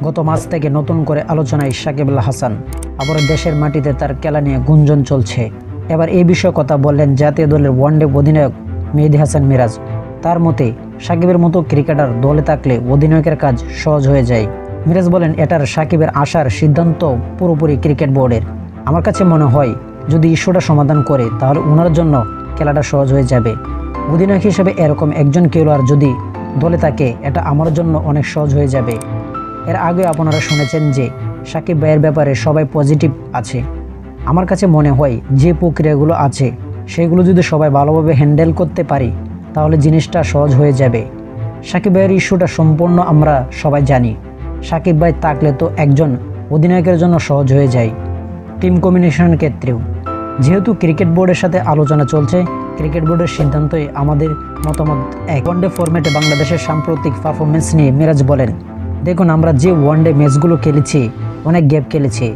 গত মাস থেকে নতুন করে আলোচনায় সাকিব আল হাসান। আবার দেশের মাটিতে তার খেলা নিয়ে গুঞ্জন চলছে। এবার এই বিষয়ে কথা বললেন জাতীয় দলের ওয়ানডে অধিনায়ক মেহেদী হাসান মিরাজ। তার মতে সাকিবের মতো ক্রিকেটার দলে থাকলে অধিনায়কের কাজ সহজ হয়ে যায়। মিরাজ বলেন, এটার সাকিবের আসার সিদ্ধান্ত পুরোপুরি ক্রিকেট বোর্ডের। আমার কাছে মনে হয় যদি ইস্যুটা সমাধান করে তাহলে ওনার জন্য খেলাটা সহজ হয়ে যাবে। অধিনায়ক হিসেবে এরকম একজন খেলোয়াড় যদি দলে থাকে এটা আমার জন্য অনেক সহজ হয়ে যাবে। এর আগে আপনারা শুনেছেন যে সাকিব ভাইয়ের ব্যাপারে সবাই পজিটিভ আছে। আমার কাছে মনে হয় যে প্রক্রিয়াগুলো আছে সেগুলো যদি সবাই ভালোভাবে হ্যান্ডেল করতে পারি তাহলে জিনিসটা সহজ হয়ে যাবে। সাকিব ভাইয়ের ইস্যুটা সম্পূর্ণ আমরা সবাই জানি। সাকিব ভাই থাকলে তো একজন অধিনায়কের জন্য সহজ হয়ে যায়। টিম কম্বিনেশনের ক্ষেত্রেও যেহেতু ক্রিকেট বোর্ডের সাথে আলোচনা চলছে, ক্রিকেট বোর্ডের সিদ্ধান্তই আমাদের মতামত এক। ওয়ানডে ফরম্যাটে বাংলাদেশের সাম্প্রতিক পারফরমেন্স নিয়ে মিরাজ বলেন, দেখুন আমরা যে ওয়ানডে ম্যাচগুলো খেলেছি অনেক গ্যাপ খেলেছি,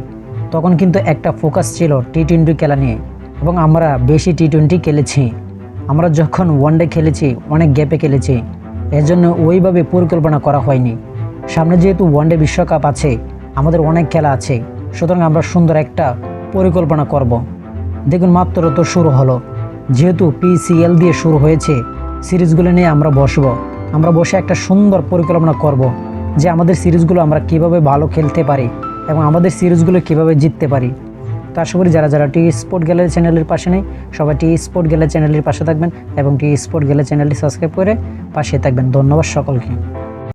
তখন কিন্তু একটা ফোকাস ছিল টি-20 খেলা নিয়ে এবং আমরা বেশি টি-20 খেলেছি। আমরা যখন ওয়ানডে খেলেছি অনেক গ্যাপে খেলেছি, এর জন্য ওইভাবে পরিকল্পনা করা হয়নি। সামনে যেহেতু ওয়ানডে বিশ্বকাপ আছে, আমাদের অনেক খেলা আছে, সুতরাং আমরা সুন্দর একটা পরিকল্পনা করব। দেখুন মাত্র তো শুরু হলো, যেহেতু PCL দিয়ে শুরু হয়েছে, সিরিজগুলো নিয়ে আমরা বসে একটা সুন্দর পরিকল্পনা করব যে আমাদের সিরিজগুলো আমরা কিভাবে ভালো খেলতে পারি এবং আমাদের সিরিজগুলো কিভাবে জিততে পারি। তো আশা করি যারা টি স্পোর্ট গ্যালারি চ্যানেলের পাশে নেই সবাই টি স্পোর্ট গ্যালারি চ্যানেলের পাশে থাকবেন এবং টি স্পোর্ট গ্যালারি চ্যানেলটি সাবস্ক্রাইব করে পাশে থাকবেন। ধন্যবাদ সকলকে।